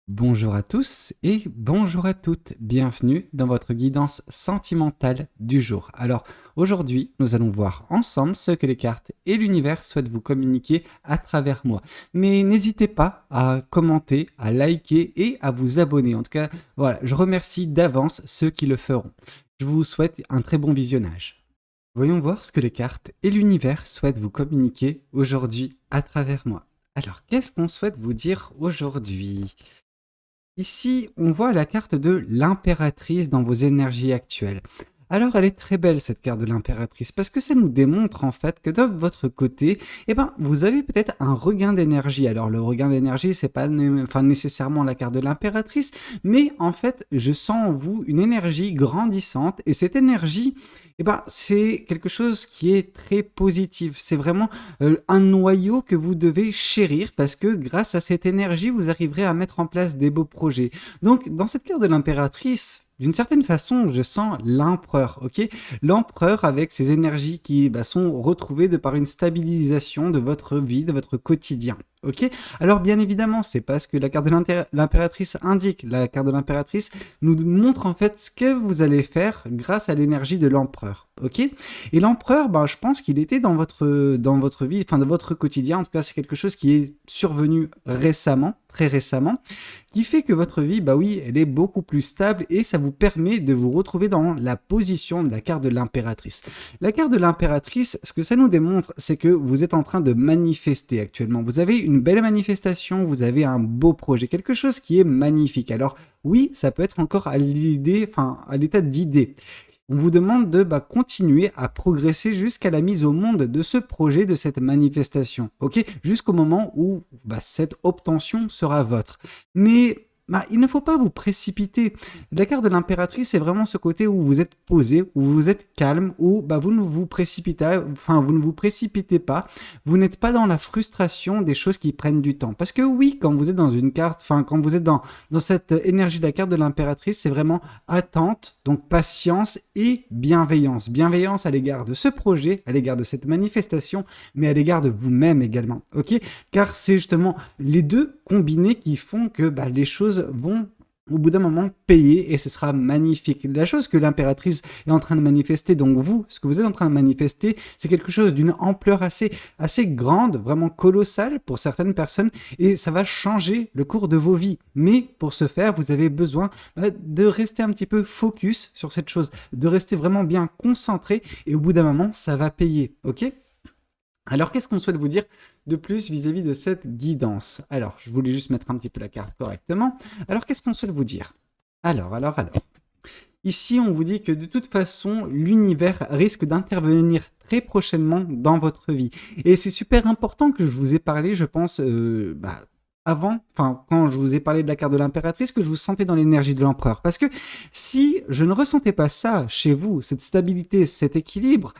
Bonjour à tous et bonjour à toutes. Bienvenue dans votre guidance sentimentale du jour. Alors aujourd'hui, nous allons voir ensemble ce que les cartes et l'univers souhaitent vous communiquer à travers moi. Mais n'hésitez pas à commenter, à liker et à vous abonner. En tout cas, voilà, je remercie d'avance ceux qui le feront. Je vous souhaite un très bon visionnage. Voyons voir ce que les cartes et l'univers souhaitent vous communiquer aujourd'hui à travers moi. Alors, qu'est-ce qu'on souhaite vous dire aujourd'hui ? Ici, on voit la carte de l'impératrice dans vos énergies actuelles. Alors, elle est très belle cette carte de l'impératrice parce que ça nous démontre en fait que de votre côté, vous avez peut-être un regain d'énergie. Alors, le regain d'énergie, c'est pas nécessairement la carte de l'impératrice, mais en fait, je sens en vous une énergie grandissante et cette énergie, c'est quelque chose qui est très positif. C'est vraiment un noyau que vous devez chérir parce que grâce à cette énergie, vous arriverez à mettre en place des beaux projets. Donc, dans cette carte de l'impératrice, d'une certaine façon, je sens l'empereur, ok? L'empereur avec ses énergies qui sont retrouvées de par une stabilisation de votre vie, de votre quotidien, ok? Alors, bien évidemment, c'est pas ce que la carte de l'impératrice indique. La carte de l'impératrice nous montre en fait ce que vous allez faire grâce à l'énergie de l'empereur, ok? Et l'empereur, je pense qu'il était dans votre vie, enfin dans votre quotidien. En tout cas, c'est quelque chose qui est survenu récemment, très récemment, qui fait que votre vie, oui, elle est beaucoup plus stable et ça vous permet de vous retrouver dans la position de la carte de l'impératrice. La carte de l'impératrice, ce que ça nous démontre, c'est que vous êtes en train de manifester actuellement. Vous avez une belle manifestation, vous avez un beau projet, quelque chose qui est magnifique. Alors oui, ça peut être encore à l'état d'idée. On vous demande de continuer à progresser jusqu'à la mise au monde de ce projet, de cette manifestation, ok? Jusqu'au moment où cette obtention sera votre. Mais il ne faut pas vous précipiter. La carte de l'impératrice, c'est vraiment ce côté où vous êtes posé, où vous êtes calme, où vous ne vous précipitez pas, vous n'êtes pas dans la frustration des choses qui prennent du temps. Parce que oui, quand vous êtes dans une carte, quand vous êtes dans cette énergie de la carte de l'impératrice, c'est vraiment attente, donc patience et bienveillance. Bienveillance à l'égard de ce projet, à l'égard de cette manifestation, mais à l'égard de vous-même également, ok? Car c'est justement les deux combinés qui font que les choses vont au bout d'un moment payer et ce sera magnifique. La chose que l'impératrice est en train de manifester, donc vous, ce que vous êtes en train de manifester, c'est quelque chose d'une ampleur assez grande, vraiment colossale pour certaines personnes et ça va changer le cours de vos vies. Mais pour ce faire, vous avez besoin de rester un petit peu focus sur cette chose, de rester vraiment bien concentré et au bout d'un moment, ça va payer, ok ? Alors, qu'est-ce qu'on souhaite vous dire de plus vis-à-vis de cette guidance? Alors, je voulais juste mettre un petit peu la carte correctement. Alors, qu'est-ce qu'on souhaite vous dire? Alors. Ici, on vous dit que de toute façon, l'univers risque d'intervenir très prochainement dans votre vie. Et c'est super important que je vous ai parlé, je pense, quand je vous ai parlé de la carte de l'impératrice, que je vous sentais dans l'énergie de l'empereur. Parce que si je ne ressentais pas ça chez vous, cette stabilité, cet équilibre,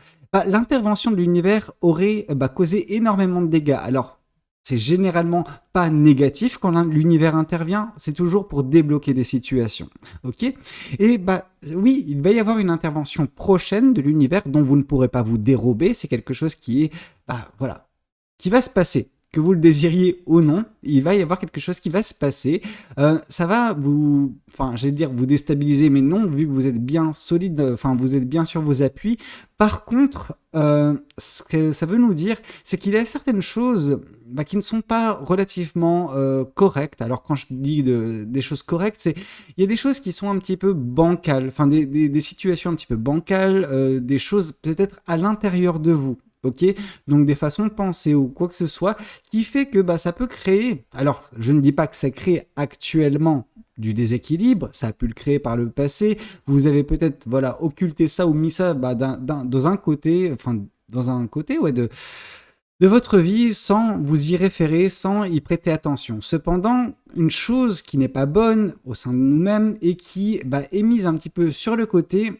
l'intervention de l'univers aurait causé énormément de dégâts. Alors, c'est généralement pas négatif quand l'univers intervient, c'est toujours pour débloquer des situations, ok? Et oui, il va y avoir une intervention prochaine de l'univers dont vous ne pourrez pas vous dérober, c'est quelque chose qui est, qui va se passer. Que vous le désiriez ou non, il va y avoir quelque chose qui va se passer. Ça va vous déstabiliser, mais non, vu que vous êtes bien solide, vous êtes bien sur vos appuis. Par contre, ce que ça veut nous dire, c'est qu'il y a certaines choses qui ne sont pas relativement correctes. Alors quand je dis des choses correctes, il y a des choses qui sont un petit peu bancales, des situations un petit peu bancales, des choses peut-être à l'intérieur de vous. Ok, donc des façons de penser ou quoi que ce soit qui fait que ça peut créer, alors je ne dis pas que ça crée actuellement du déséquilibre, ça a pu le créer par le passé, vous avez peut-être occulté ça ou mis ça dans un côté, de votre vie sans vous y référer, sans y prêter attention. Cependant, une chose qui n'est pas bonne au sein de nous-mêmes et qui est mise un petit peu sur le côté,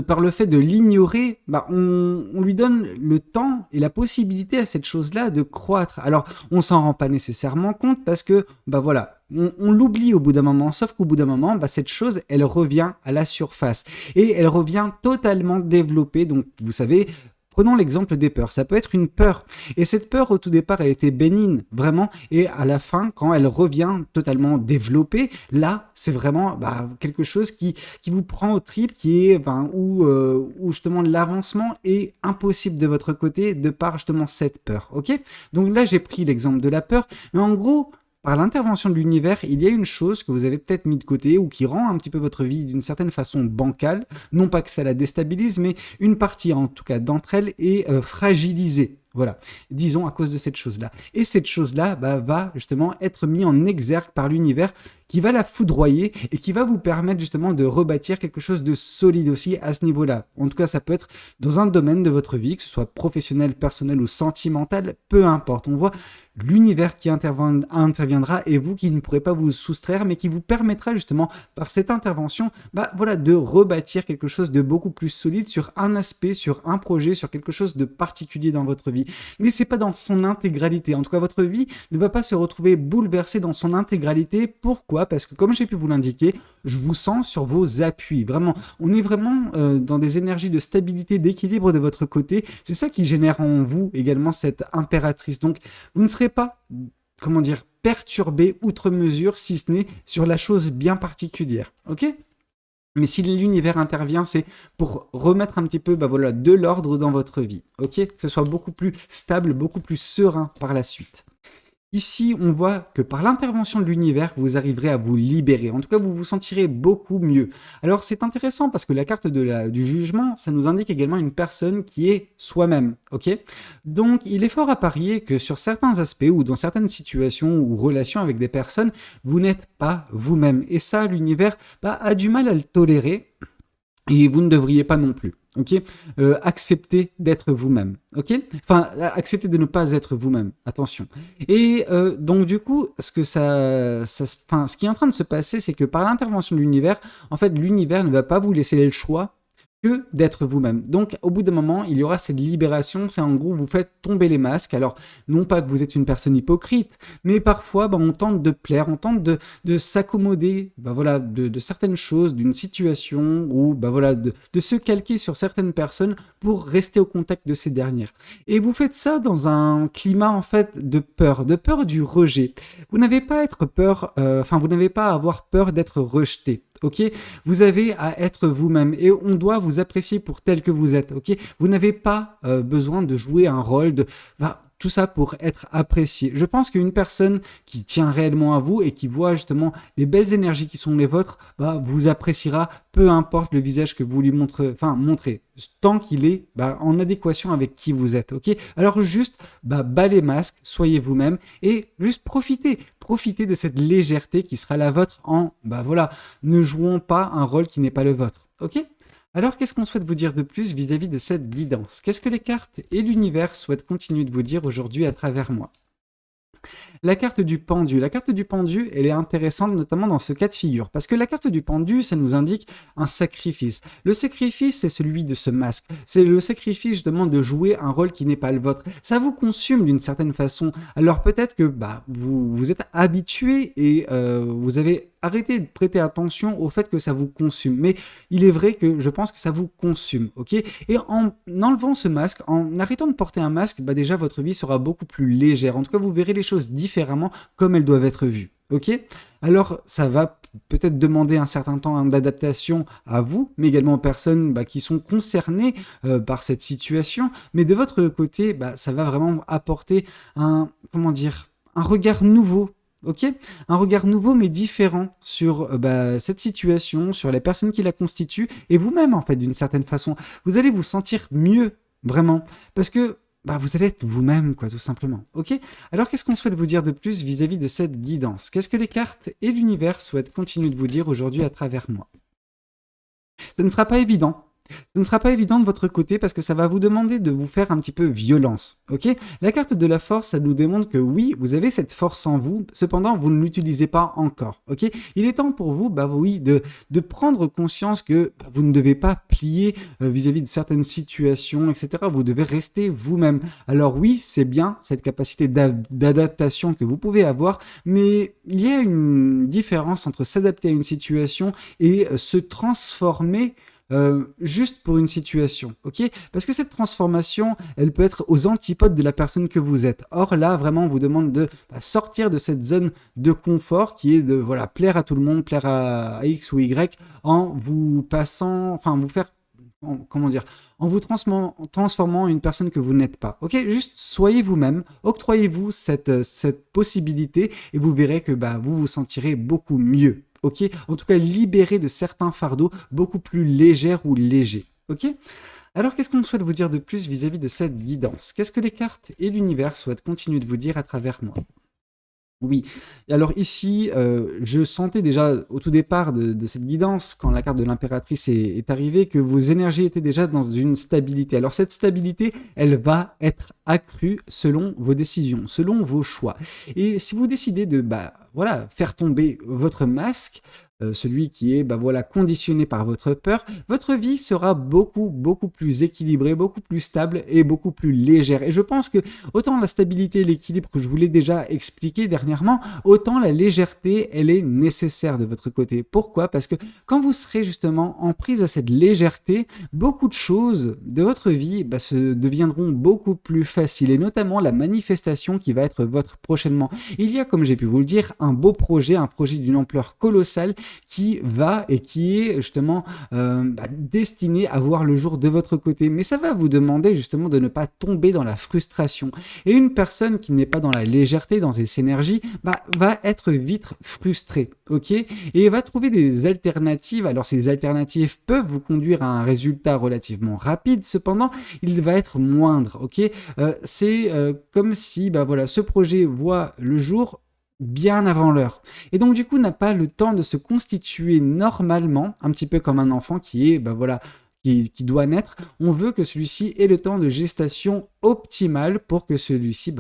par le fait de l'ignorer, on lui donne le temps et la possibilité à cette chose-là de croître. Alors, on s'en rend pas nécessairement compte parce que, on l'oublie au bout d'un moment, sauf qu'au bout d'un moment, cette chose, elle revient à la surface et elle revient totalement développée. Donc, vous savez, Prenons l'exemple des peurs. Ça peut être une peur. Et cette peur, au tout départ, elle était bénigne, vraiment. Et à la fin, quand elle revient totalement développée, là, c'est vraiment quelque chose qui vous prend aux tripes, où justement l'avancement est impossible de votre côté de par justement cette peur. Ok? Donc là, j'ai pris l'exemple de la peur. Mais en gros, par l'intervention de l'univers, il y a une chose que vous avez peut-être mis de côté ou qui rend un petit peu votre vie d'une certaine façon bancale. Non pas que ça la déstabilise, mais une partie en tout cas d'entre elles est fragilisée. Voilà, disons à cause de cette chose-là. Et cette chose-là va justement être mise en exergue par l'univers qui va la foudroyer et qui va vous permettre justement de rebâtir quelque chose de solide aussi à ce niveau-là. En tout cas, ça peut être dans un domaine de votre vie, que ce soit professionnel, personnel ou sentimental, peu importe. On voit l'univers qui interviendra et vous qui ne pourrez pas vous soustraire, mais qui vous permettra justement par cette intervention de rebâtir quelque chose de beaucoup plus solide sur un aspect, sur un projet, sur quelque chose de particulier dans votre vie. Mais c'est pas dans son intégralité. En tout cas, votre vie ne va pas se retrouver bouleversée dans son intégralité. Pourquoi ? Parce que comme j'ai pu vous l'indiquer, je vous sens sur vos appuis. Vraiment, on est vraiment dans des énergies de stabilité, d'équilibre de votre côté. C'est ça qui génère en vous également cette impératrice. Donc, vous ne serez pas, perturbé outre mesure, si ce n'est sur la chose bien particulière. Ok ? Mais si l'univers intervient, c'est pour remettre un petit peu de l'ordre dans votre vie, ok ? Que ce soit beaucoup plus stable, beaucoup plus serein par la suite. Ici, on voit que par l'intervention de l'univers, vous arriverez à vous libérer. En tout cas, vous vous sentirez beaucoup mieux. Alors, c'est intéressant parce que la carte du jugement, ça nous indique également une personne qui est soi-même, ok ? Donc, il est fort à parier que sur certains aspects ou dans certaines situations ou relations avec des personnes, vous n'êtes pas vous-même. Et ça, l'univers a du mal à le tolérer. Et vous ne devriez pas non plus, ok ? Acceptez d'être vous-même, ok ? Enfin, acceptez de ne pas être vous-même, attention. Et donc du coup, ce qui est en train de se passer, c'est que par l'intervention de l'univers, en fait, l'univers ne va pas vous laisser le choix que d'être vous-même. Donc, au bout d'un moment, il y aura cette libération. C'est en gros, vous faites tomber les masques. Alors, non pas que vous êtes une personne hypocrite, mais parfois, on tente de plaire, on tente de s'accommoder, de certaines choses, d'une situation, ou de se calquer sur certaines personnes pour rester au contact de ces dernières. Et vous faites ça dans un climat en fait de peur du rejet. Vous n'avez pas à avoir peur d'être rejeté. Ok, vous avez à être vous-même et on doit vous apprécier pour tel que vous êtes. Ok, vous n'avez pas besoin de jouer un rôle tout ça pour être apprécié. Je pense qu'une personne qui tient réellement à vous et qui voit justement les belles énergies qui sont les vôtres, vous appréciera, peu importe le visage que vous lui montrez, tant qu'il est en adéquation avec qui vous êtes. Ok, alors juste bas les masques, soyez vous-même et juste profitez de cette légèreté qui sera la vôtre ne jouons pas un rôle qui n'est pas le vôtre. Ok ? Alors, qu'est-ce qu'on souhaite vous dire de plus vis-à-vis de cette guidance ? Qu'est-ce que les cartes et l'univers souhaitent continuer de vous dire aujourd'hui à travers moi ? La carte du pendu. La carte du pendu, elle est intéressante notamment dans ce cas de figure. Parce que la carte du pendu, ça nous indique un sacrifice. Le sacrifice, c'est celui de ce masque. C'est le sacrifice justement de jouer un rôle qui n'est pas le vôtre. Ça vous consume d'une certaine façon. Alors peut-être que vous êtes habitué et vous avez arrêté de prêter attention au fait que ça vous consume. Mais il est vrai que je pense que ça vous consume. Ok ? Et en enlevant ce masque, en arrêtant de porter un masque, déjà votre vie sera beaucoup plus légère. En tout cas, vous verrez les choses différemment comme elles doivent être vues. Ok ? Alors, ça va peut-être demander un certain temps d'adaptation à vous, mais également aux personnes qui sont concernées par cette situation. Mais de votre côté, ça va vraiment apporter un regard nouveau. Ok, un regard nouveau mais différent sur cette situation, sur les personnes qui la constituent et vous-même en fait d'une certaine façon. Vous allez vous sentir mieux vraiment parce que vous allez être vous-même tout simplement. Ok, alors qu'est-ce qu'on souhaite vous dire de plus vis-à-vis de cette guidance ? Qu'est-ce que les cartes et l'univers souhaitent continuer de vous dire aujourd'hui à travers moi ? Ça ne sera pas évident. Ce ne sera pas évident de votre côté parce que ça va vous demander de vous faire un petit peu violence, ok ? La carte de la force, ça nous démontre que oui, vous avez cette force en vous, cependant, vous ne l'utilisez pas encore, ok ? Il est temps pour vous, de prendre conscience que vous ne devez pas plier vis-à-vis de certaines situations, etc. Vous devez rester vous-même. Alors oui, c'est bien cette capacité d'adaptation que vous pouvez avoir, mais il y a une différence entre s'adapter à une situation et se transformer juste pour une situation, ok? Parce que cette transformation, elle peut être aux antipodes de la personne que vous êtes. Or là, vraiment, on vous demande de sortir de cette zone de confort qui est de voilà plaire à tout le monde, plaire à X ou Y, en vous passant, enfin vous faire comment dire, en vous transformant en une personne que vous n'êtes pas. Ok, juste soyez vous-même, octroyez-vous cette possibilité et vous verrez que vous vous sentirez beaucoup mieux. Ok, en tout cas libéré de certains fardeaux beaucoup plus légers ou légers. Ok. Alors, qu'est-ce qu'on souhaite vous dire de plus vis-à-vis de cette guidance? Qu'est-ce que les cartes et l'univers souhaitent continuer de vous dire à travers moi? Oui. Et alors ici, je sentais déjà au tout départ de cette guidance, quand la carte de l'impératrice est arrivée, que vos énergies étaient déjà dans une stabilité. Alors cette stabilité, elle va être accrue selon vos décisions, selon vos choix. Et si vous décidez de voilà, faire tomber votre masque, celui qui est conditionné par votre peur, votre vie sera beaucoup plus équilibrée, beaucoup plus stable et beaucoup plus légère. Et je pense que autant la stabilité et l'équilibre que je vous l'ai déjà expliqué dernièrement, autant la légèreté, elle est nécessaire de votre côté. Pourquoi? Parce que quand vous serez justement en prise à cette légèreté, beaucoup de choses de votre vie se deviendront beaucoup plus faciles, et notamment la manifestation qui va être votre prochainement. Il y a, comme j'ai pu vous le dire, un beau projet, un projet d'une ampleur colossale qui va et qui est justement destiné à voir le jour de votre côté. Mais ça va vous demander justement de ne pas tomber dans la frustration. Et une personne qui n'est pas dans la légèreté, dans ses énergies, va être vite frustrée, ok? Et va trouver des alternatives. Alors ces alternatives peuvent vous conduire à un résultat relativement rapide, cependant il va être moindre, ok? C'est comme si ce projet voit le jour bien avant l'heure. Et donc du coup n'a pas le temps de se constituer normalement, un petit peu comme un enfant qui est qui doit naître. On veut que celui-ci ait le temps de gestation optimal pour que celui-ci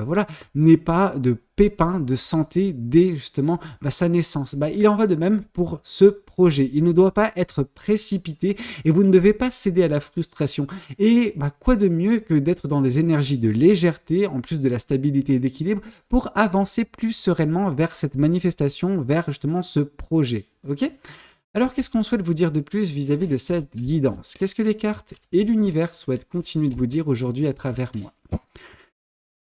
n'ait pas de pépins de santé dès justement sa naissance. Il en va de même pour ce projet. Il ne doit pas être précipité et vous ne devez pas céder à la frustration. Et quoi de mieux que d'être dans des énergies de légèreté, en plus de la stabilité et d'équilibre, pour avancer plus sereinement vers cette manifestation, vers justement ce projet. Ok ? Alors, qu'est-ce qu'on souhaite vous dire de plus vis-à-vis de cette guidance? Qu'est-ce que les cartes et l'univers souhaitent continuer de vous dire aujourd'hui à travers moi?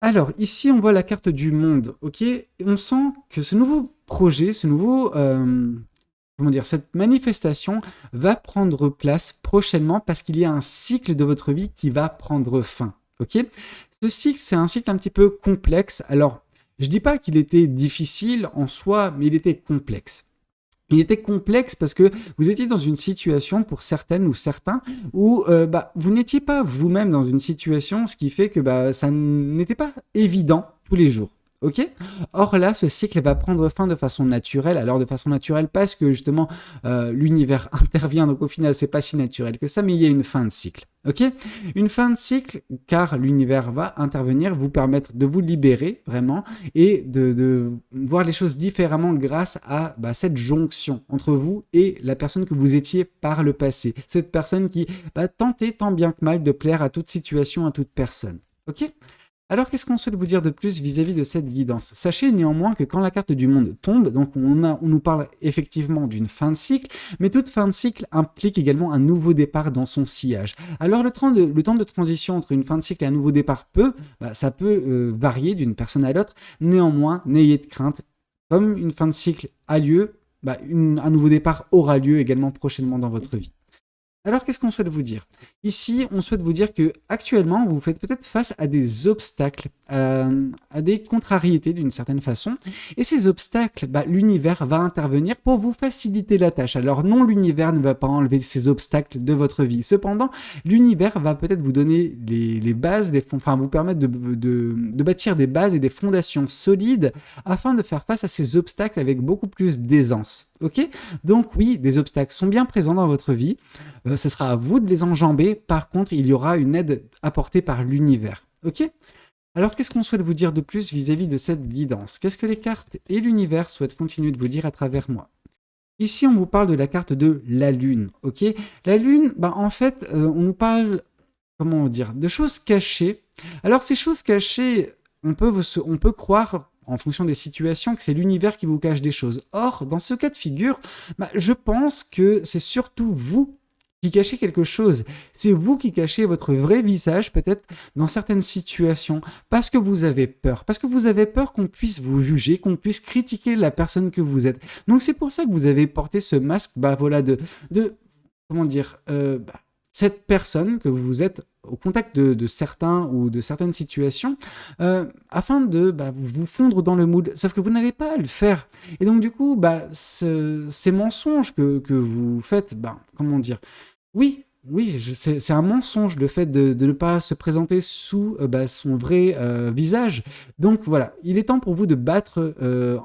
Alors, ici, on voit la carte du monde, ok? On sent que ce nouveau projet, ce nouveau... cette manifestation va prendre place prochainement parce qu'il y a un cycle de votre vie qui va prendre fin, ok? Ce cycle, c'est un cycle un petit peu complexe. Alors, je dis pas qu'il était difficile en soi, mais il était complexe. Il était complexe parce que vous étiez dans une situation, pour certaines ou certains, où vous n'étiez pas vous-même dans une situation, ce qui fait que ça n'était pas évident tous les jours. Ok. Or là, ce cycle va prendre fin de façon naturelle. Alors de façon naturelle parce que justement l'univers intervient, donc au final c'est pas si naturel que ça, mais il y a une fin de cycle. Ok. Une fin de cycle car l'univers va intervenir, vous permettre de vous libérer vraiment et de voir les choses différemment grâce à cette jonction entre vous et la personne que vous étiez par le passé. Cette personne qui tentait tant bien que mal de plaire à toute situation, à toute personne. Ok. Alors, qu'est-ce qu'on souhaite vous dire de plus vis-à-vis de cette guidance? Sachez néanmoins que quand la carte du monde tombe, donc on nous parle effectivement d'une fin de cycle, mais toute fin de cycle implique également un nouveau départ dans son sillage. Alors, le temps de transition entre une fin de cycle et un nouveau départ ça peut varier d'une personne à l'autre. Néanmoins, n'ayez de crainte. Comme une fin de cycle a lieu, un nouveau départ aura lieu également prochainement dans votre vie. Alors, qu'est-ce qu'on souhaite vous dire? Ici, on souhaite vous dire que actuellement, vous faites peut-être face à des obstacles, à des contrariétés d'une certaine façon. Et ces obstacles, l'univers va intervenir pour vous faciliter la tâche. Alors non, l'univers ne va pas enlever ces obstacles de votre vie. Cependant, l'univers va peut-être vous donner les bases, vous permettre de bâtir des bases et des fondations solides afin de faire face à ces obstacles avec beaucoup plus d'aisance. Ok? Donc oui, des obstacles sont bien présents dans votre vie. Ce sera à vous de les enjamber. Par contre, il y aura une aide apportée par l'univers. Ok? Alors, qu'est-ce qu'on souhaite vous dire de plus vis-à-vis de cette guidance? Qu'est-ce que les cartes et l'univers souhaitent continuer de vous dire à travers moi? Ici, on vous parle de la carte de la Lune. Ok? La Lune, en fait, on nous parle, comment dire, de choses cachées. Alors, ces choses cachées, on peut croire, en fonction des situations, que c'est l'univers qui vous cache des choses. Or, dans ce cas de figure, je pense que c'est surtout vous qui cachez quelque chose. C'est vous qui cachez votre vrai visage, peut-être dans certaines situations, parce que vous avez peur. Parce que vous avez peur qu'on puisse vous juger, qu'on puisse critiquer la personne que vous êtes. Donc c'est pour ça que vous avez porté ce masque, bah voilà, de comment dire, cette personne que vous êtes au contact de certains ou de certaines situations, afin de vous fondre dans le mood. Sauf que vous n'avez pas à le faire. Et donc du coup, ces mensonges que vous faites, comment dire, oui, oui, c'est un mensonge le fait de ne pas se présenter sous son vrai visage. Donc voilà, il est temps pour vous de battre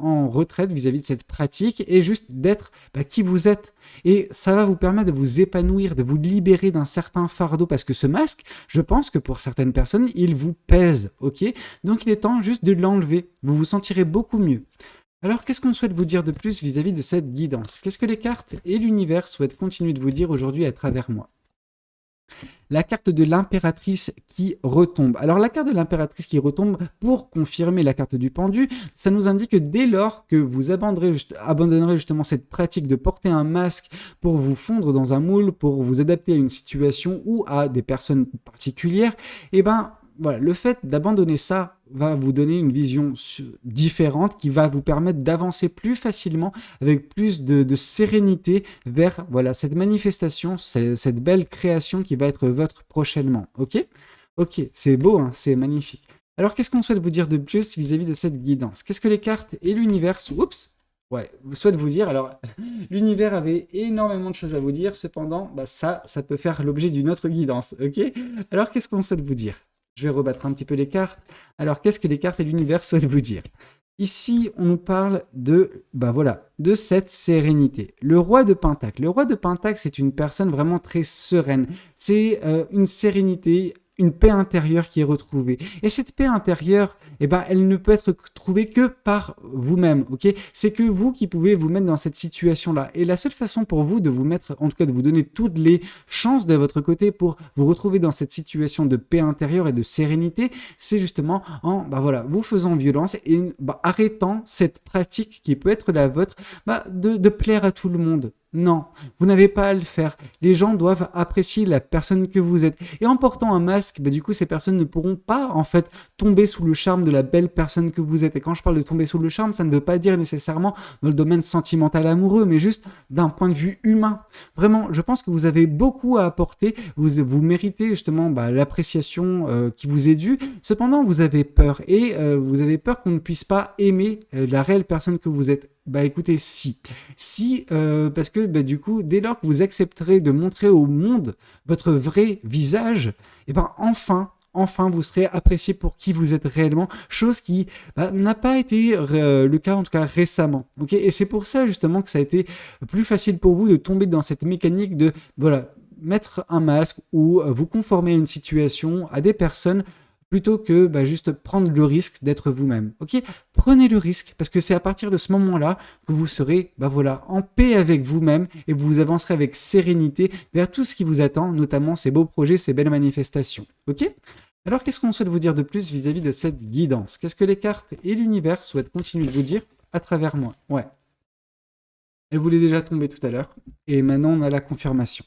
en retraite vis-à-vis de cette pratique et juste d'être qui vous êtes. Et ça va vous permettre de vous épanouir, de vous libérer d'un certain fardeau parce que ce masque, je pense que pour certaines personnes, il vous pèse, ok? Donc il est temps juste de l'enlever. Vous vous sentirez beaucoup mieux. Alors, qu'est-ce qu'on souhaite vous dire de plus vis-à-vis de cette guidance? Qu'est-ce que les cartes et l'univers souhaitent continuer de vous dire aujourd'hui à travers moi? La carte de l'impératrice qui retombe. Alors la carte de l'impératrice qui retombe, pour confirmer la carte du pendu, ça nous indique que dès lors que vous abandonnerez justement cette pratique de porter un masque pour vous fondre dans un moule, pour vous adapter à une situation ou à des personnes particulières, voilà, le fait d'abandonner ça va vous donner une vision différente qui va vous permettre d'avancer plus facilement avec plus de sérénité vers voilà, cette manifestation, cette belle création qui va être votre prochainement. Ok? Ok, c'est beau, hein, c'est magnifique. Alors, qu'est-ce qu'on souhaite vous dire de plus vis-à-vis de cette guidance? Qu'est-ce que les cartes et l'univers souhaitent vous dire? Alors, l'univers avait énormément de choses à vous dire, cependant, ça peut faire l'objet d'une autre guidance. Ok? Alors, qu'est-ce qu'on souhaite vous dire? Je vais rebattre un petit peu les cartes. Alors, qu'est-ce que les cartes et l'univers souhaitent vous dire? Ici, on nous parle de cette sérénité. Le roi de Pentacle. Le roi de Pentacle, c'est une personne vraiment très sereine. C'est une sérénité, une paix intérieure qui est retrouvée. Et cette paix intérieure, elle ne peut être trouvée que par vous-même, ok? C'est que vous qui pouvez vous mettre dans cette situation-là. Et la seule façon pour vous de vous mettre, en tout cas de vous donner toutes les chances de votre côté pour vous retrouver dans cette situation de paix intérieure et de sérénité, c'est justement en, vous faisant violence et arrêtant cette pratique qui peut être la vôtre, de plaire à tout le monde. Non, vous n'avez pas à le faire. Les gens doivent apprécier la personne que vous êtes. Et en portant un masque, du coup, ces personnes ne pourront pas, en fait, tomber sous le charme de la belle personne que vous êtes. Et quand je parle de tomber sous le charme, ça ne veut pas dire nécessairement dans le domaine sentimental amoureux, mais juste d'un point de vue humain. Vraiment, je pense que vous avez beaucoup à apporter. Vous méritez justement l'appréciation qui vous est due. Cependant, vous avez peur. Et vous avez peur qu'on ne puisse pas aimer la réelle personne que vous êtes. Écoutez, parce que du coup, dès lors que vous accepterez de montrer au monde votre vrai visage, enfin, vous serez apprécié pour qui vous êtes réellement, chose qui n'a pas été le cas en tout cas récemment. Okay, et c'est pour ça justement que ça a été plus facile pour vous de tomber dans cette mécanique de mettre un masque ou vous conformer à une situation, à des personnes, plutôt que juste prendre le risque d'être vous-même. Ok, prenez le risque parce que c'est à partir de ce moment-là que vous serez en paix avec vous-même et vous avancerez avec sérénité vers tout ce qui vous attend, notamment ces beaux projets, ces belles manifestations. Ok. Alors, qu'est-ce qu'on souhaite vous dire de plus vis-à-vis de cette guidance? Qu'est-ce que les cartes et l'univers souhaitent continuer de vous dire à travers moi? Ouais. Elle voulait déjà tomber tout à l'heure. Et maintenant, on a la confirmation.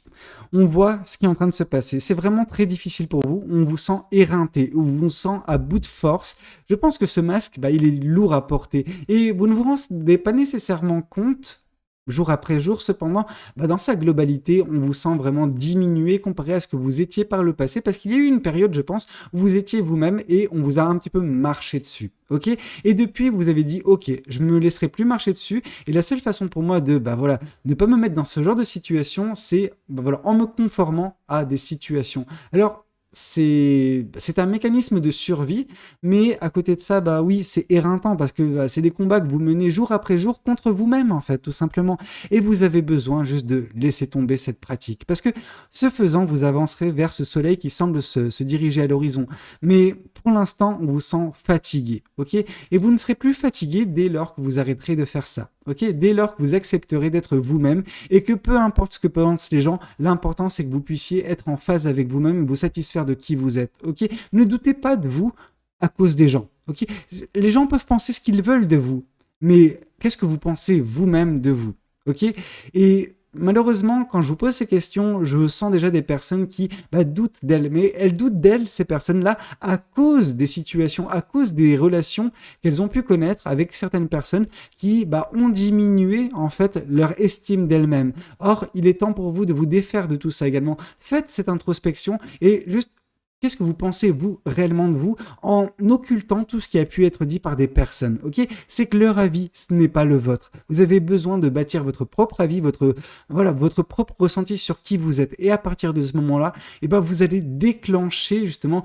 On voit ce qui est en train de se passer. C'est vraiment très difficile pour vous. On vous sent éreinté, on vous sent à bout de force. Je pense que ce masque, il est lourd à porter. Et vous ne vous rendez pas nécessairement compte, jour après jour, cependant, dans sa globalité, on vous sent vraiment diminué comparé à ce que vous étiez par le passé, parce qu'il y a eu une période, je pense, où vous étiez vous-même et on vous a un petit peu marché dessus. Ok, et depuis vous avez dit ok, je me laisserai plus marcher dessus et la seule façon pour moi de ne pas me mettre dans ce genre de situation, c'est en me conformant à des situations. Alors c'est un mécanisme de survie, mais à côté de ça, oui, c'est éreintant parce que c'est des combats que vous menez jour après jour contre vous-même, en fait, tout simplement. Et vous avez besoin juste de laisser tomber cette pratique. Parce que ce faisant, vous avancerez vers ce soleil qui semble se diriger à l'horizon. Mais pour l'instant, on vous sent fatigué, ok? Et vous ne serez plus fatigué dès lors que vous arrêterez de faire ça. Ok, dès lors que vous accepterez d'être vous-même et que peu importe ce que pensent les gens, l'important c'est que vous puissiez être en phase avec vous-même, vous satisfaire de qui vous êtes. Ok, ne doutez pas de vous à cause des gens. Ok, les gens peuvent penser ce qu'ils veulent de vous, mais qu'est-ce que vous pensez vous-même de vous? Ok, et malheureusement, quand je vous pose ces questions, je sens déjà des personnes qui doutent d'elles. Mais elles doutent d'elles, ces personnes-là, à cause des situations, à cause des relations qu'elles ont pu connaître avec certaines personnes qui ont diminué en fait leur estime d'elles-mêmes. Or, il est temps pour vous de vous défaire de tout ça également. Faites cette introspection et juste qu'est-ce que vous pensez, vous, réellement de vous, en occultant tout ce qui a pu être dit par des personnes, ok? C'est que leur avis, ce n'est pas le vôtre. Vous avez besoin de bâtir votre propre avis, votre propre ressenti sur qui vous êtes. Et à partir de ce moment-là, vous allez déclencher justement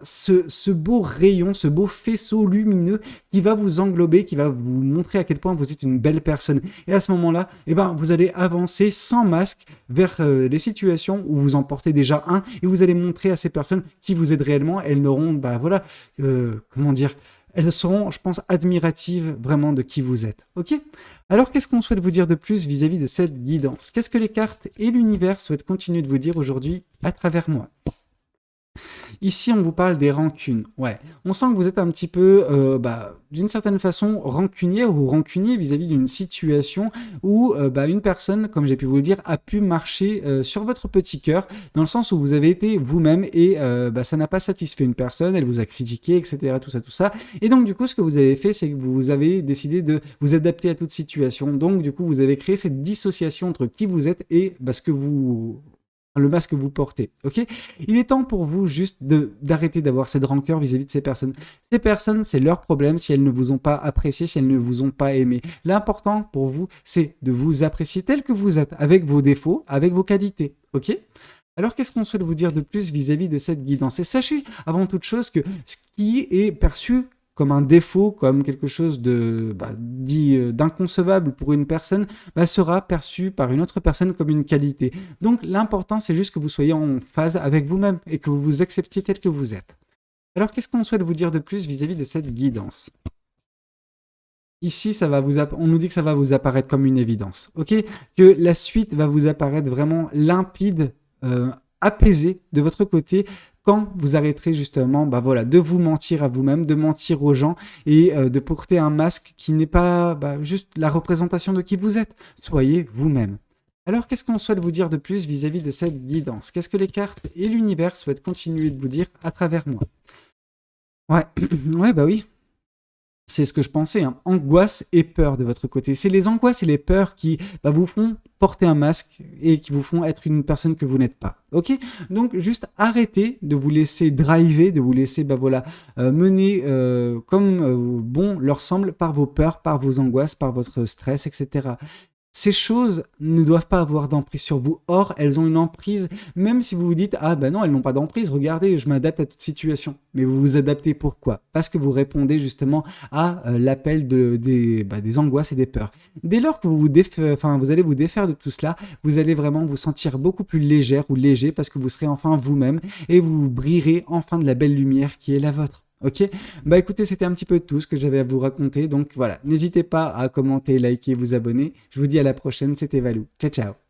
ce beau rayon, ce beau faisceau lumineux qui va vous englober, qui va vous montrer à quel point vous êtes une belle personne. Et à ce moment-là, vous allez avancer sans masque vers les situations où vous en portez déjà un et vous allez montrer à ces personnes qui vous aident réellement. Elles n'auront, elles seront, je pense, admiratives vraiment de qui vous êtes. Ok ? Alors, qu'est-ce qu'on souhaite vous dire de plus vis-à-vis de cette guidance ? Qu'est-ce que les cartes et l'univers souhaitent continuer de vous dire aujourd'hui à travers moi ? Ici, on vous parle des rancunes. Ouais, on sent que vous êtes un petit peu, d'une certaine façon, rancunière ou rancunier vis-à-vis d'une situation où une personne, comme j'ai pu vous le dire, a pu marcher sur votre petit cœur, dans le sens où vous avez été vous-même et ça n'a pas satisfait une personne, elle vous a critiqué, etc., tout ça. Et donc, du coup, ce que vous avez fait, c'est que vous avez décidé de vous adapter à toute situation. Donc, du coup, vous avez créé cette dissociation entre qui vous êtes et le masque que vous portez, ok ? Il est temps pour vous juste d'arrêter d'avoir cette rancœur vis-à-vis de ces personnes. Ces personnes, c'est leur problème si elles ne vous ont pas apprécié, si elles ne vous ont pas aimé. L'important pour vous, c'est de vous apprécier tel que vous êtes, avec vos défauts, avec vos qualités, ok ? Alors, qu'est-ce qu'on souhaite vous dire de plus vis-à-vis de cette guidance ? Et sachez avant toute chose que ce qui est perçu comme un défaut, comme quelque chose de d'inconcevable pour une personne, sera perçu par une autre personne comme une qualité. Donc l'important, c'est juste que vous soyez en phase avec vous-même et que vous vous acceptiez tel que vous êtes. Alors qu'est-ce qu'on souhaite vous dire de plus vis-à-vis de cette guidance ? Ici, on nous dit que ça va vous apparaître comme une évidence, ok ? Que la suite va vous apparaître vraiment limpide, apaisée de votre côté, quand vous arrêterez justement de vous mentir à vous-même, de mentir aux gens et de porter un masque qui n'est pas juste la représentation de qui vous êtes. Soyez vous-même. Alors, qu'est-ce qu'on souhaite vous dire de plus vis-à-vis de cette guidance ? Qu'est-ce que les cartes et l'univers souhaitent continuer de vous dire à travers moi ? Ouais, oui. C'est ce que je pensais, hein. Angoisse et peur de votre côté. C'est les angoisses et les peurs qui vous font porter un masque et qui vous font être une personne que vous n'êtes pas. Ok ? Donc, juste arrêtez de vous laisser driver, de vous laisser mener comme bon leur semble par vos peurs, par vos angoisses, par votre stress, etc. Ces choses ne doivent pas avoir d'emprise sur vous. Or, elles ont une emprise, même si vous vous dites « Ah non, elles n'ont pas d'emprise, regardez, je m'adapte à toute situation. » Mais vous vous adaptez pourquoi ? Parce que vous répondez justement à l'appel des angoisses et des peurs. Dès lors que vous allez vous défaire de tout cela, vous allez vraiment vous sentir beaucoup plus légère ou léger parce que vous serez enfin vous-même et vous brillerez enfin de la belle lumière qui est la vôtre. Ok ? Écoutez, c'était un petit peu tout ce que j'avais à vous raconter. Donc voilà, n'hésitez pas à commenter, liker, vous abonner. Je vous dis à la prochaine, c'était Valou. Ciao, ciao.